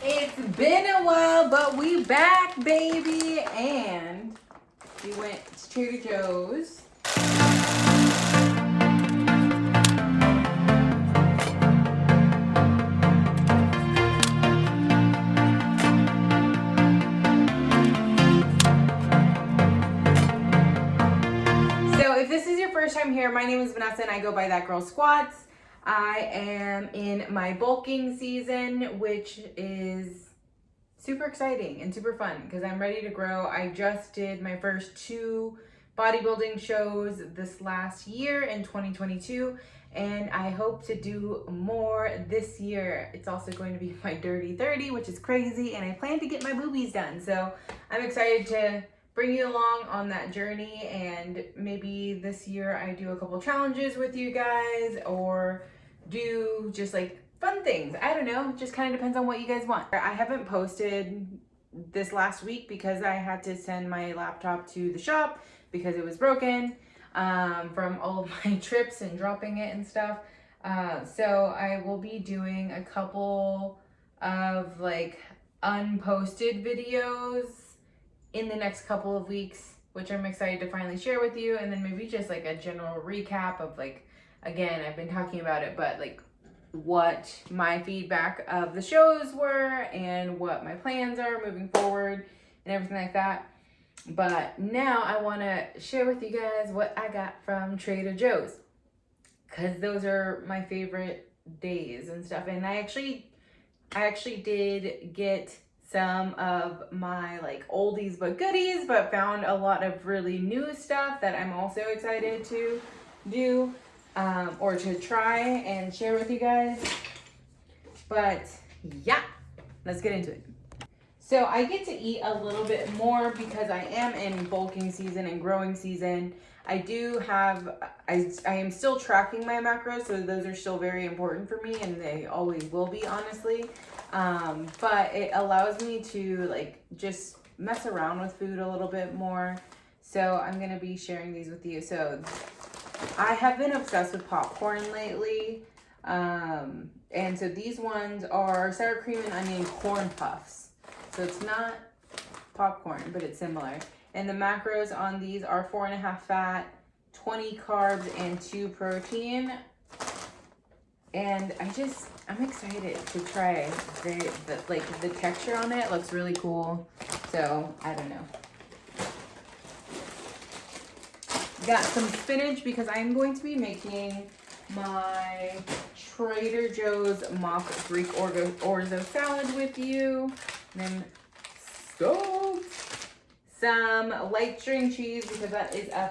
It's been a while, but we back, baby. And we went to Trader Joe's. So if this is your first time here, my name is Vanessa and I go by That Girl Squats. I am in my bulking season, which is super exciting and super fun because I'm ready to grow. I just did my first 2 bodybuilding shows this last year in 2022, and I hope to do more this year. It's also going to be my dirty 30, which is crazy, and I plan to get my boobies done. So I'm excited to bring you along on that journey, and maybe this year I do a couple challenges with you guys or do just like fun things. I don't know, just kind of depends on what you guys want. I haven't posted this last week because I had to send my laptop to the shop because it was broken from all of my trips and dropping it and stuff. So I will be doing a couple of like unposted videos in the next couple of weeks, which I'm excited to finally share with you. And then maybe just like a general recap of like, again, I've been talking about it, but like what my feedback of the shows were and what my plans are moving forward and everything like that. But now I want to share with you guys what I got from Trader Joe's, because those are my favorite days and stuff. And I actually did get some of my like oldies but goodies, but found a lot of really new stuff that I'm also excited to do or to try and share with you guys. But yeah, let's get into it. So I get to eat a little bit more because I am in bulking season and growing season. I am still tracking my macros, so those are still very important for me, and they always will be, honestly. But it allows me to like just mess around with food a little bit more. So I'm gonna be sharing these with you. So I have been obsessed with popcorn lately. And so these ones are sour cream and onion corn puffs. So it's not popcorn, but it's similar. And the macros on these are 4.5 fat, 20 carbs, and 2 protein. And I'm excited to try the texture on it looks really cool. So I don't know. Got some spinach because I'm going to be making my Trader Joe's mock Greek orzo salad with you. And then some light string cheese because that is a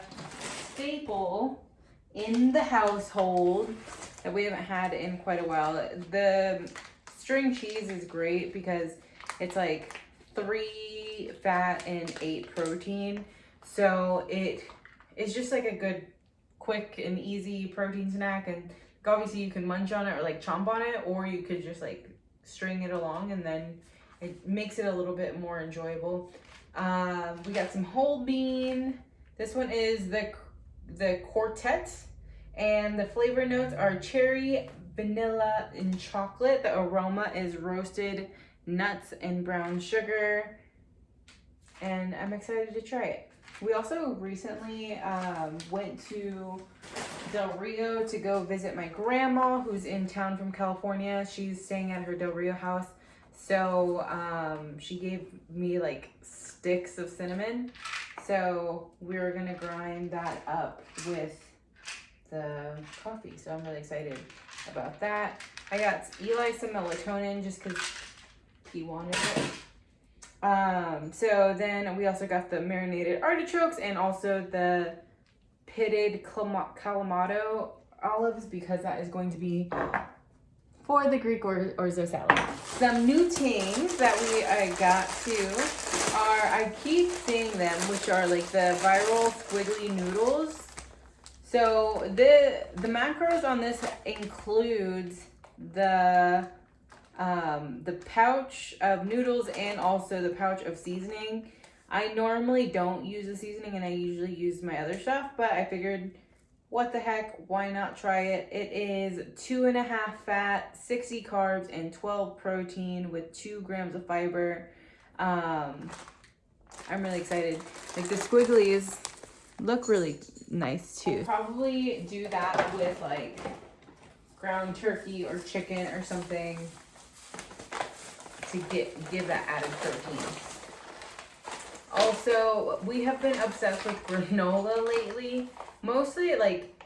staple in the household that we haven't had in quite a while. The string cheese is great because it's like 3 fat and 8 protein. So it's just like a good, quick and easy protein snack. And obviously you can munch on it or like chomp on it, or you could just like string it along, and then it makes it a little bit more enjoyable. We got some whole bean. This one is the quartet, and the flavor notes are cherry, vanilla, and chocolate. The aroma is roasted nuts and brown sugar, and I'm excited to try it. We also recently went to Del Rio to go visit my grandma, who's in town from California. She's staying at her Del Rio house. So she gave me like sticks of cinnamon. So we're gonna grind that up with the coffee. So I'm really excited about that. I got Eli some melatonin just because he wanted it. So then we also got the marinated artichokes and also the pitted clamato olives because that is going to be for the Greek orzo salad. Some new things that I got too are, I keep seeing them, which are like the viral squiggly noodles. So the macros on this includes the pouch of noodles and also the pouch of seasoning. I normally don't use the seasoning and I usually use my other stuff, but I figured what the heck, why not try it? It is 2.5 fat, 60 carbs, and 12 protein with 2 grams of fiber. I'm really excited. Like the squigglies look really nice too. I'll probably do that with like ground turkey or chicken or something to give that added protein. Also, we have been obsessed with granola lately, mostly like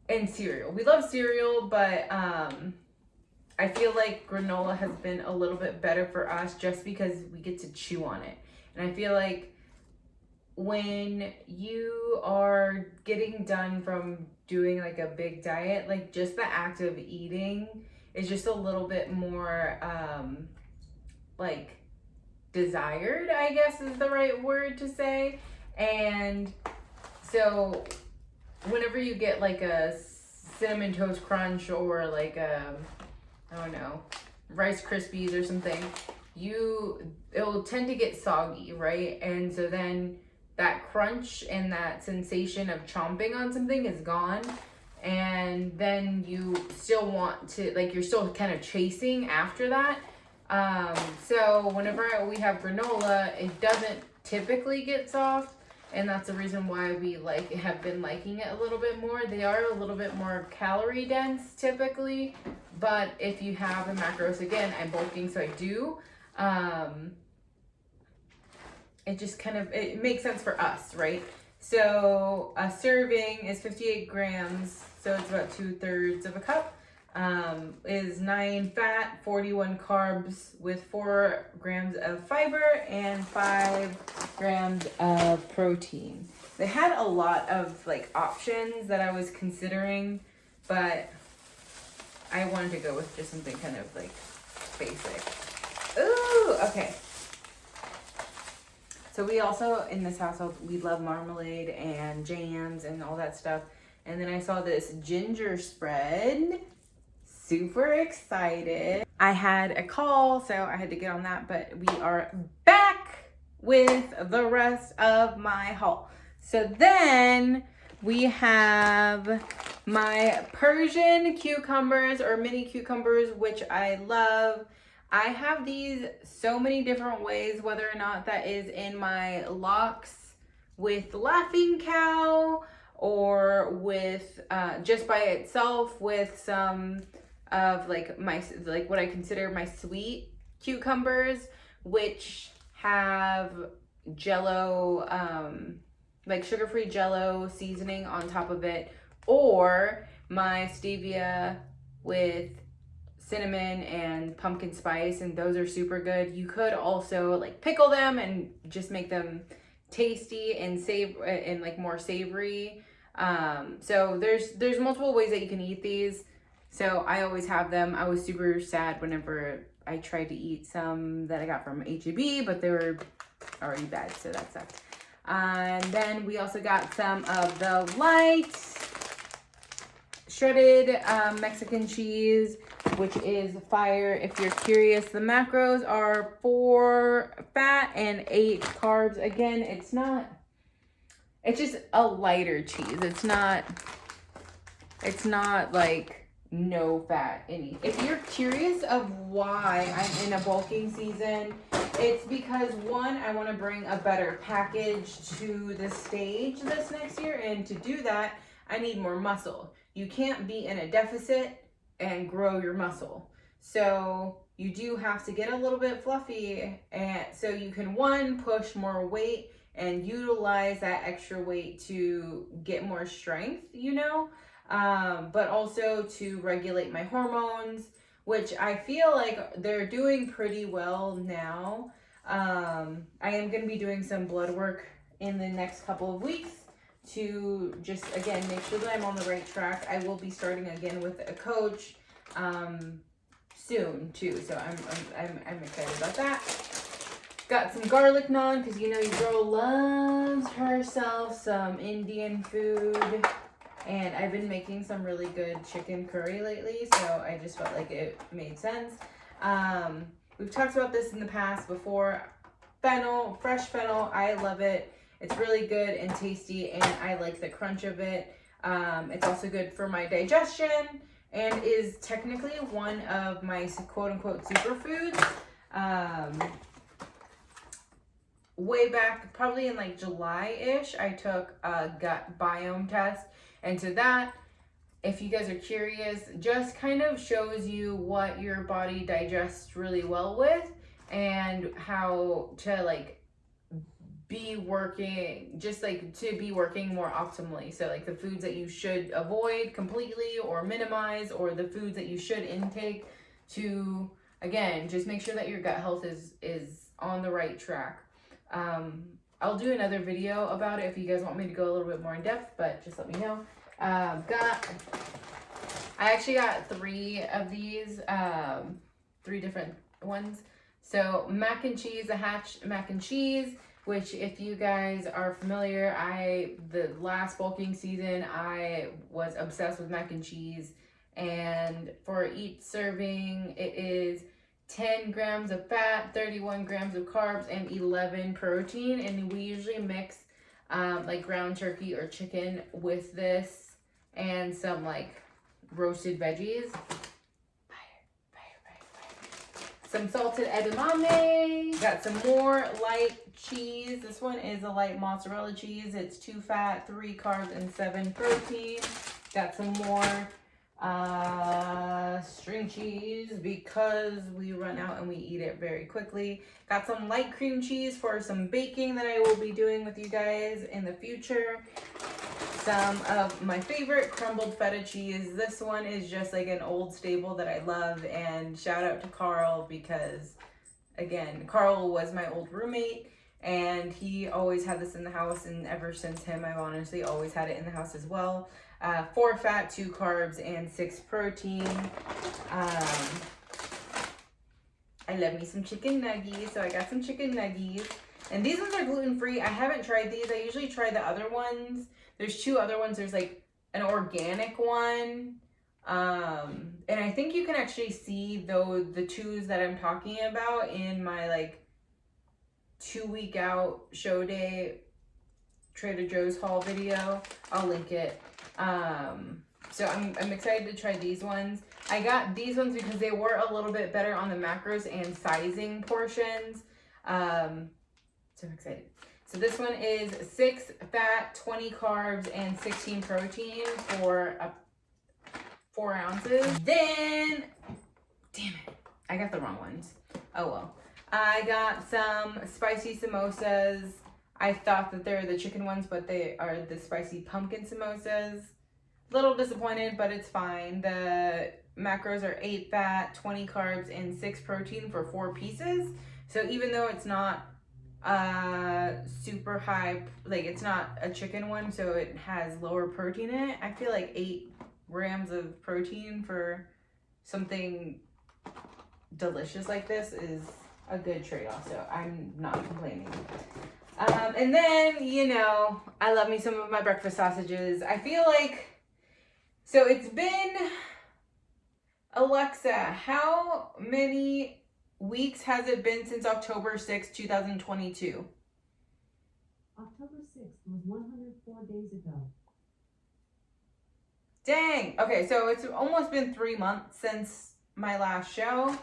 in cereal. We love cereal, but I feel like granola has been a little bit better for us just because we get to chew on it. And I feel like when you are getting done from doing like a big diet, like just the act of eating is just a little bit more like desired, I guess is the right word to say. And so whenever you get like a Cinnamon Toast Crunch or like a, I don't know, Rice Krispies or something, it'll tend to get soggy, right? And so then that crunch and that sensation of chomping on something is gone. And then you still want to, like, you're still kind of chasing after that. So whenever we have granola, it doesn't typically get soft. And that's the reason why we have been liking it a little bit more. They are a little bit more calorie dense typically, but if you have the macros, again, I'm bulking, so I do. It just kind of, it makes sense for us, right? So a serving is 58 grams, so it's about 2/3 of a cup. Is 9 fat, 41 carbs with 4 grams of fiber and 5 grams of protein. They had a lot of like options that I was considering, but I wanted to go with just something kind of like basic. Ooh, okay. So we also, in this household, we love marmalade and jams and all that stuff. And then I saw this ginger spread. Super excited. I had a call, so I had to get on that, but we are back with the rest of my haul. So then we have my Persian cucumbers or mini cucumbers, which I love. I have these so many different ways, whether or not that is in my lox with Laughing Cow or with just by itself with some of like what I consider my sweet cucumbers, which have Jello, like sugar-free Jello seasoning on top of it, or my stevia with cinnamon and pumpkin spice, and those are super good. You could also like pickle them and just make them tasty and like more savory. So there's multiple ways that you can eat these. So I always have them. I was super sad whenever I tried to eat some that I got from HEB, but they were already bad, so that sucked. And then we also got some of the light shredded Mexican cheese, which is fire. If you're curious, the macros are 4 fat and 8 carbs. Again, it's just a lighter cheese. It's not like no fat anything. If you're curious of why I'm in a bulking season, it's because one, I want to bring a better package to the stage this next year, and to do that, I need more muscle. You can't be in a deficit and grow your muscle. So you do have to get a little bit fluffy, and so you can one, push more weight and utilize that extra weight to get more strength, but also to regulate my hormones, which I feel like they're doing pretty well now. I am going to be doing some blood work in the next couple of weeks to just, again, make sure that I'm on the right track. I will be starting again with a coach soon too, so I'm excited about that. Got some garlic naan because your girl loves herself some Indian food. And I've been making some really good chicken curry lately, so I just felt like it made sense. We've talked about this in the past before. Fennel, fresh fennel, I love it. It's really good and tasty, and I like the crunch of it. It's also good for my digestion and is technically one of my quote-unquote superfoods. Way back, probably in like July-ish, I took a gut biome test. And so that, if you guys are curious, just kind of shows you what your body digests really well with and how to like be working, just like to be working more optimally. So like the foods that you should avoid completely or minimize, or the foods that you should intake to, again, just make sure that your gut health is on the right track. I'll do another video about it if you guys want me to go a little bit more in depth, but just let me know. I actually got 3 of these, 3 different ones. So mac and cheese, a Hatch mac and cheese, which if you guys are familiar, the last bulking season, I was obsessed with mac and cheese. And for each serving, it is 10 grams of fat, 31 grams of carbs, and 11 protein. And we usually mix like ground turkey or chicken with this and some like roasted veggies. Some salted edamame. Got some more light cheese. This one is a light mozzarella cheese. It's 2 fat, 3 carbs, and 7 protein. Got some more string cheese because we run out and we eat it very quickly. Got some light cream cheese for some baking that I will be doing with you guys in the future. Some of my favorite crumbled feta cheese. This one is just like an old staple that I love, and shout out to Carl because, again, Carl was my old roommate and he always had this in the house, and ever since him, I've honestly always had it in the house as well. 4 fat, 2 carbs, and 6 protein. I love me some chicken nuggies, so I got some chicken nuggies. And these ones are gluten-free. I haven't tried these. I usually try the other ones. There's 2 other ones. There's like an organic one. And I think you can actually see though the 2s that I'm talking about in my like 2-week out show day Trader Joe's haul video. I'll link it. So I'm excited to try these ones. I got these ones because they were a little bit better on the macros and sizing portions. So I'm excited. So this one is 6 fat, 20 carbs, and 16 protein for 4 ounces. Then, damn it, I got the wrong ones. Oh well. I got some spicy samosas. I thought that they're the chicken ones, but they are the spicy pumpkin samosas. Little disappointed, but it's fine. The macros are 8 fat, 20 carbs, and 6 protein for 4 pieces. So even though it's not super high, like it's not a chicken one, so it has lower protein in it, I feel like 8 grams of protein for something delicious like this is a good trade-off, so I'm not complaining. And then, you know, I love me some of my breakfast sausages. I feel like, so it's been, Alexa, how many weeks has it been since October 6th, 2022? October 6th was 104 days ago. Dang. Okay, so it's almost been 3 months since my last show.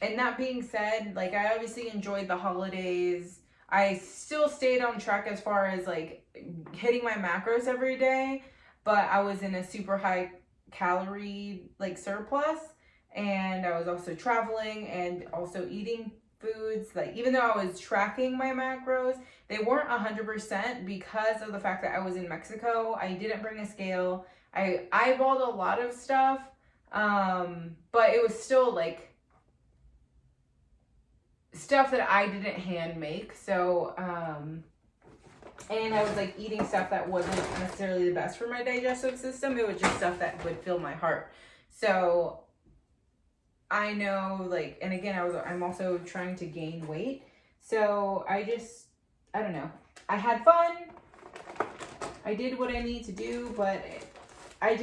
And that being said, like I obviously enjoyed the holidays. I still stayed on track as far as like hitting my macros every day, but I was in a super high calorie like surplus. And I was also traveling and also eating foods. Like even though I was tracking my macros, they weren't 100% because of the fact that I was in Mexico. I didn't bring a scale. I eyeballed a lot of stuff, but it was still like stuff that I didn't hand make. So, and I was like eating stuff that wasn't necessarily the best for my digestive system. It was just stuff that would fill my heart. So I know, like, and again, I'm also trying to gain weight. So I don't know. I had fun. I did what I need to do, but I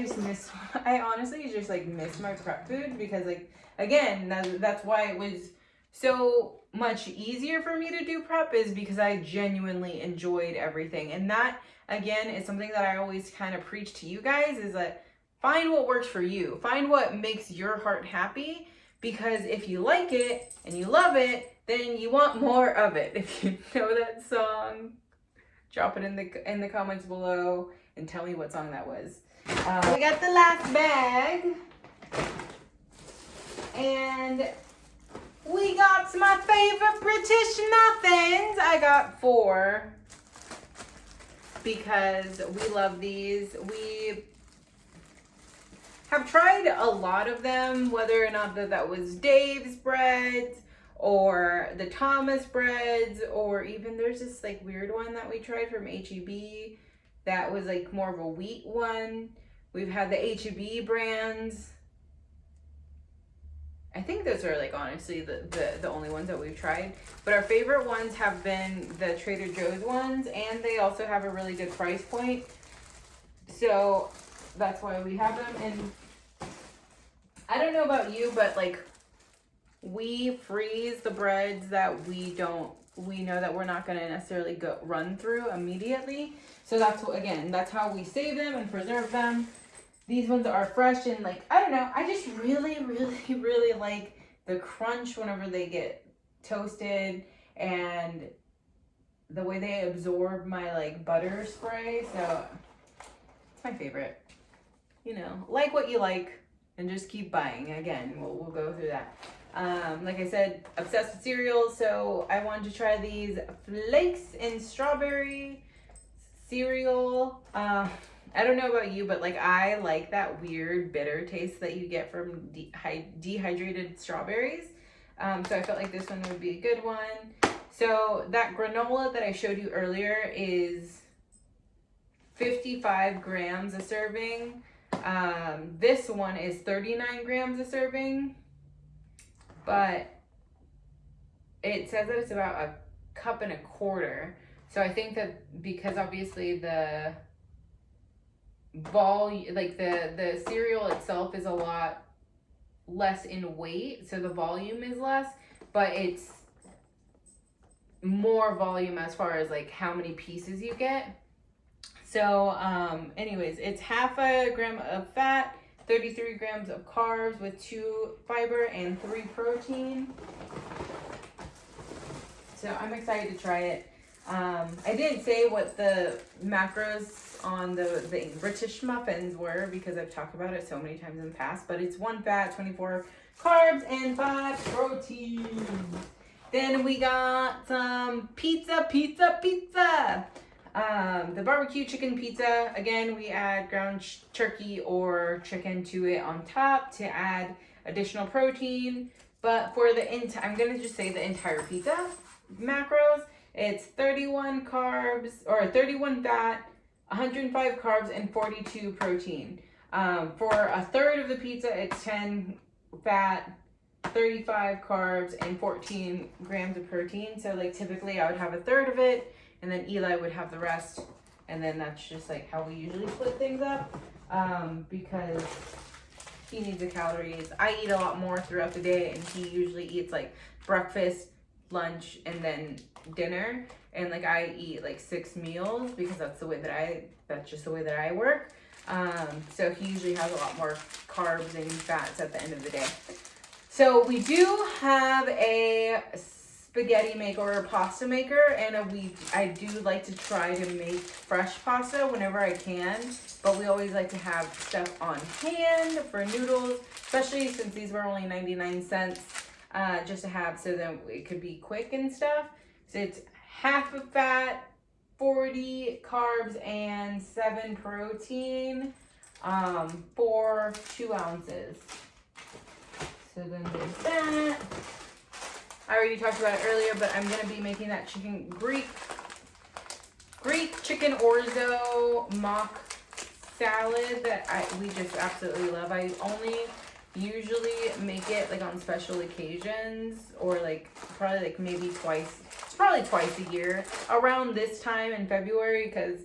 honestly just like miss my prep food because like, again, that's why it was so much easier for me to do prep, is because I genuinely enjoyed everything. And that again, it's something that I always kind of preach to you guys, is that find what works for you. Find what makes your heart happy, because if you like it and you love it, then you want more of it. If you know that song, drop it in the comments below and tell me what song that was. We got the last bag, and we got my favorite British muffins. I got 4 because we love these. We have tried a lot of them, whether or not that was Dave's breads or the Thomas breads, or even there's this like weird one that we tried from HEB that was like more of a wheat one. We've had the HEB brands. I think those are like honestly the only ones that we've tried. But our favorite ones have been the Trader Joe's ones, and they also have a really good price point. So that's why we have them. And I don't know about you, but like we freeze the breads that we know that we're not going to necessarily run through immediately. So that's how we save them and preserve them. These ones are fresh, and like, I don't know, I just really, really, really like the crunch whenever they get toasted, and the way they absorb my like butter spray. So it's my favorite. You know, like what you like and just keep buying. Again, we'll go through that. Like I said, obsessed with cereal, so I wanted to try these flakes and strawberry cereal. I don't know about you, but like I like that weird bitter taste that you get from dehydrated strawberries. So I felt like this one would be a good one. So that granola that I showed you earlier is 55 grams a serving. This one is 39 grams a serving, but it says that it's about a cup and a quarter. So I think that because obviously the volume, like the cereal itself is a lot less in weight, so the volume is less, but it's more volume as far as like how many pieces you get. So anyways, it's half a gram of fat, 33 grams of carbs with 2 fiber and 3 protein. So I'm excited to try it. I didn't say what the macros on the British muffins were because I've talked about it so many times in the past, but it's 1 fat, 24 carbs, and 5 protein. Then we got some pizza. The barbecue chicken pizza. Again, we add ground turkey or chicken to it on top to add additional protein. But for I'm gonna just say the entire pizza macros. It's 31 carbs, or 31 fat, 105 carbs, and 42 protein. For a third of the pizza, it's 10 fat, 35 carbs, and 14 grams of protein. So like typically I would have a third of it, and then Eli would have the rest. And then that's just like how we usually split things up, because he needs the calories. I eat a lot more throughout the day, and he usually eats like breakfast, lunch, and then dinner. And like I eat like 6 meals because that's just the way that I work. So he usually has a lot more carbs and fats at the end of the day. So we do have a spaghetti maker or a pasta maker, and I do like to try to make fresh pasta whenever I can, but we always like to have stuff on hand for noodles, especially since these were only 99 cents just to have, so that it could be quick and stuff. So it's half of fat, 40 carbs, and 7 protein for 2 ounces. So then there's that. I already talked about it earlier, but I'm gonna be making that Greek chicken orzo mock salad that we just absolutely love. I only usually make it like on special occasions, or like probably like maybe twice. It's probably twice a year around this time in February, because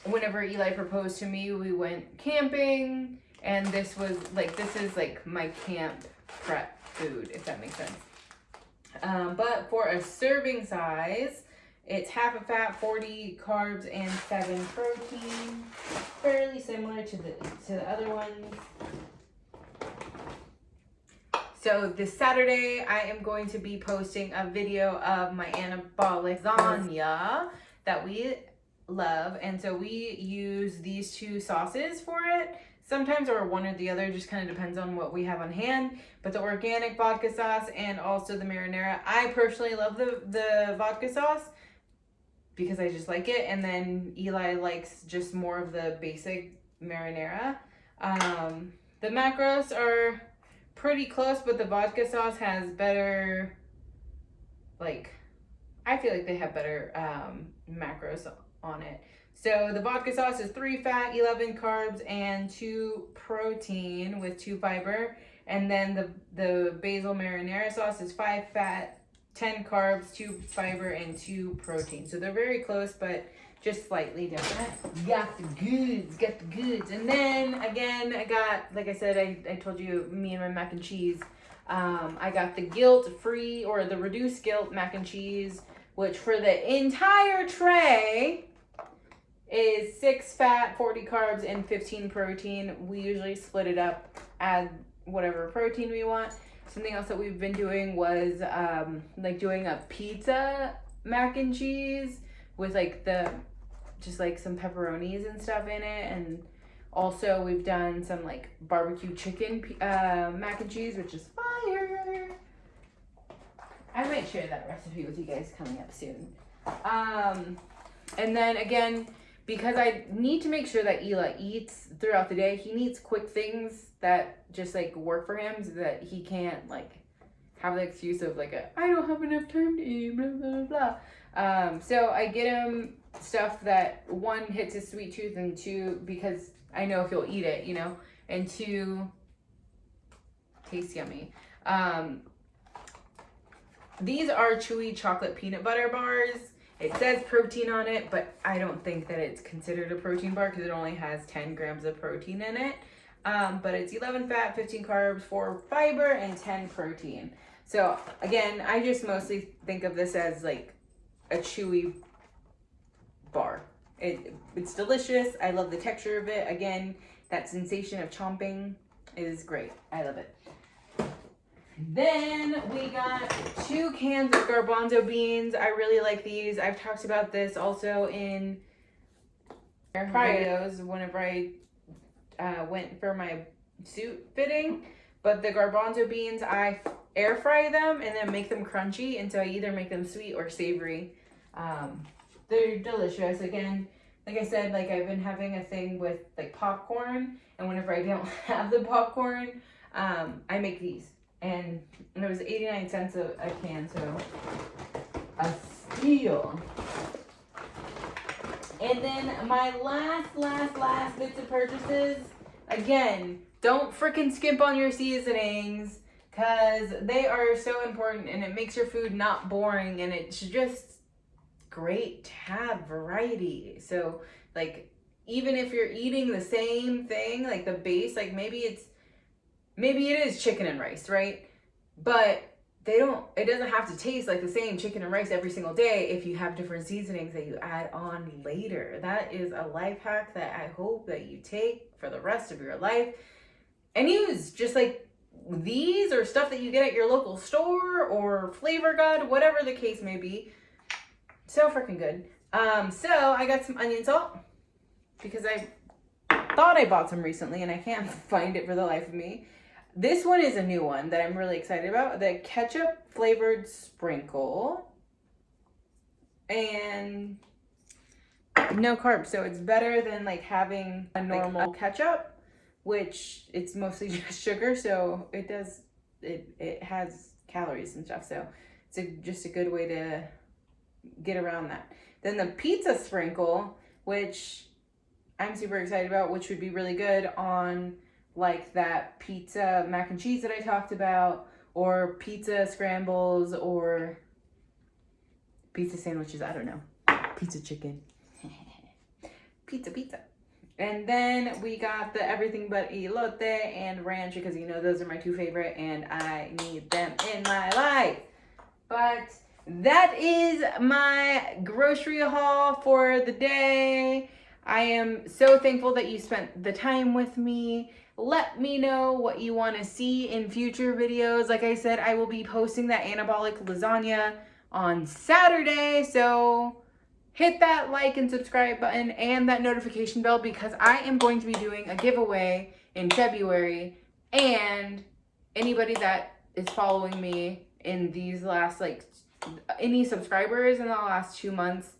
whenever Eli proposed to me, we went camping, and this is like my camp prep food, if that makes sense. But for a serving size, It's half a fat, 40 carbs, and 7 protein. Fairly similar to the other ones. So this Saturday, I am going to be posting a video of my anabolic lasagna that we love. And so we use these two sauces for it. Sometimes or one or the other, just kind of depends on what we have on hand. But the organic vodka sauce and also the marinara. I personally love the vodka sauce because I just like it. And then Eli likes just more of the basic marinara. The macros are pretty close, but the vodka sauce has better, like, I feel like they have better macros on it. So the vodka sauce is 3 fat, 11 carbs, and 2 protein with 2 fiber. And then the basil marinara sauce is 5 fat, 10 carbs, 2 fiber, and 2 protein. So they're very close, but just slightly different. Got the goods. And then again, I got, like I said, I told you, me and my mac and cheese. I got the guilt-free or the reduced guilt mac and cheese, which for the entire tray is 6 fat, 40 carbs, and 15 protein. We usually split it up, add whatever protein we want. Something else that we've been doing was like doing a pizza mac and cheese with like just like some pepperonis and stuff in it. And also we've done some like barbecue chicken mac and cheese, which is fire. I might share that recipe with you guys coming up soon. And then again, because I need to make sure that Eli eats throughout the day, he needs quick things that just like work for him so that he can't like have the excuse of like I don't have enough time to eat, blah, blah, blah. So I get him stuff that 1 hits his sweet tooth, and 2, because I know he'll eat it, you know, and 2, tastes yummy. These are chewy chocolate peanut butter bars. It says protein on it, but I don't think that it's considered a protein bar because it only has 10 grams of protein in it. But it's 11 fat, 15 carbs, 4 fiber, and 10 protein. So again, I just mostly think of this as like a chewy bar. It's delicious. I love the texture of it. Again, that sensation of chomping is great. I love it. Then we got 2 cans of garbanzo beans. I really like these. I've talked about this also in videos whenever I went for my suit fitting. But the garbanzo beans, I air fry them and then make them crunchy. And so I either make them sweet or savory. They're delicious. Again, like I said, like I've been having a thing with like popcorn. And whenever I don't have the popcorn, I make these. And it was 89 cents a can, so a steal. And then my last bits of purchases, again, don't freaking skimp on your seasonings because they are so important and it makes your food not boring, and it's just great to have variety. So like even if you're eating the same thing, like the base, like maybe it is chicken and rice, right? But it doesn't have to taste like the same chicken and rice every single day if you have different seasonings that you add on later. That is a life hack that I hope that you take for the rest of your life and use. Just like these or stuff that you get at your local store or Flavor God, whatever the case may be. So freaking good. So I got some onion salt because I thought I bought some recently and I can't find it for the life of me. This one is a new one that I'm really excited about. The ketchup flavored sprinkle. And no carbs. So it's better than like having a normal ketchup, which it's mostly just sugar. So it has calories and stuff. So it's just a good way to get around that. Then the pizza sprinkle, which I'm super excited about, which would be really good on like that pizza mac and cheese that I talked about, or pizza scrambles, or pizza sandwiches, I don't know. Pizza chicken. Pizza. And then we got the everything but elote and ranch because you know those are my 2 favorite and I need them in my life. But that is my grocery haul for the day. I am so thankful that you spent the time with me. Let me know what you want to see in future videos. Like I said, I will be posting that anabolic lasagna on Saturday. So hit that like and subscribe button and that notification bell, because I am going to be doing a giveaway in February. And anybody that is following me in these last, like, any subscribers in the last 2 months,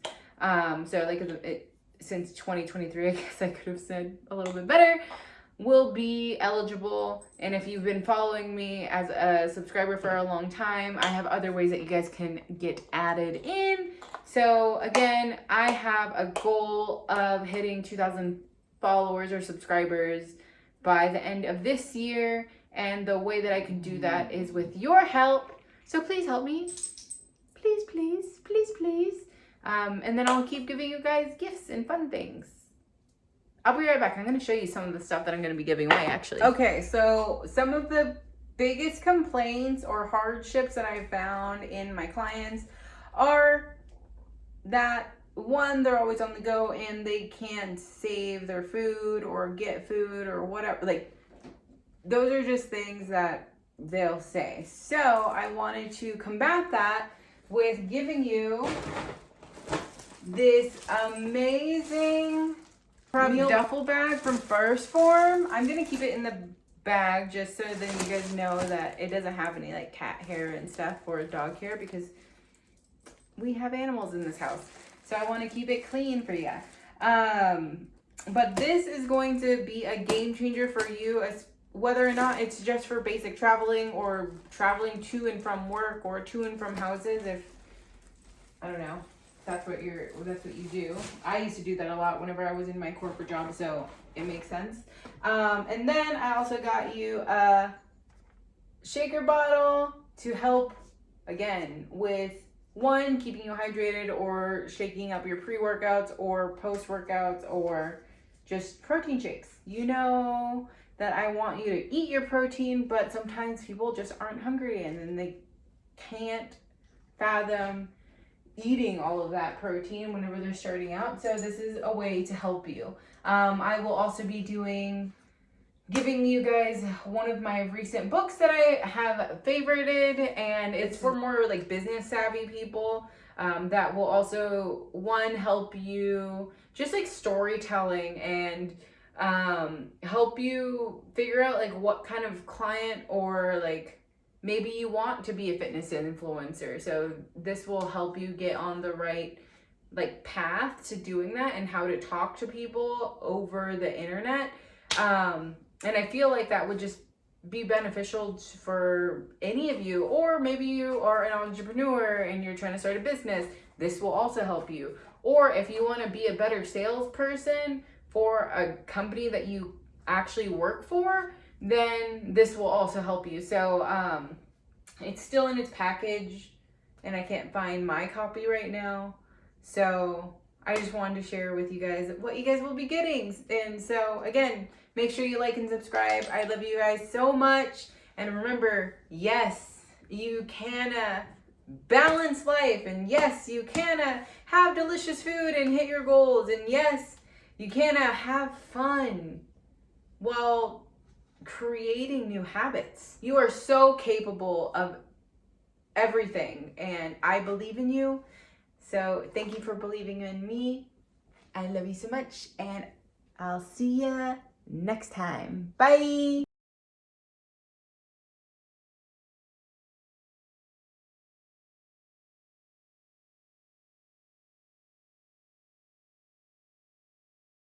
so like since 2023, I guess I could have said a little bit better, will be eligible. And if you've been following me as a subscriber for a long time, I have other ways that you guys can get added in. So again, I have a goal of hitting 2,000 followers or subscribers by the end of this year, and the way that I can do that is with your help. So please help me. Please, please, please, please. And then I'll keep giving you guys gifts and fun things. I'll be right back. I'm going to show you some of the stuff that I'm going to be giving away, actually. Okay, so some of the biggest complaints or hardships that I've found in my clients are that, one, they're always on the go and they can't save their food or get food or whatever. Like, those are just things that they'll say. So I wanted to combat that with giving you this amazing meal duffel bag from First Form. I'm gonna keep it in the bag just so then you guys know that it doesn't have any like cat hair and stuff or dog hair, because we have animals in this house. So I want to keep it clean for you. But this is going to be a game changer for you, as whether or not it's just for basic traveling or traveling to and from work or to and from houses. If, I don't know, that's what you do. I used to do that a lot whenever I was in my corporate job, so it makes sense. And then I also got you a shaker bottle to help, again, with, one, keeping you hydrated or shaking up your pre-workouts or post-workouts or just protein shakes. You know that I want you to eat your protein, but sometimes people just aren't hungry and then they can't fathom eating all of that protein whenever they're starting out. So this is a way to help you. I will also be giving you guys one of my recent books that I have favorited, and it's for more like business savvy people, that will also, one, help you just like storytelling and help you figure out like what kind of client, or like maybe you want to be a fitness influencer. So this will help you get on the right like path to doing that and how to talk to people over the internet. And I feel like that would just be beneficial for any of you, or maybe you are an entrepreneur and you're trying to start a business. This will also help you. Or if you want to be a better salesperson for a company that you actually work for, then this will also help you. So it's still in its package and I can't find my copy right now. So I just wanted to share with you guys what you guys will be getting. And so again, make sure you like and subscribe. I love you guys so much. And remember, yes, you can balance life. And yes, you can have delicious food and hit your goals. And yes, you can have fun while creating new habits. You are so capable of everything. And I believe in you. So thank you for believing in me. I love you so much. And I'll see ya next time. Bye.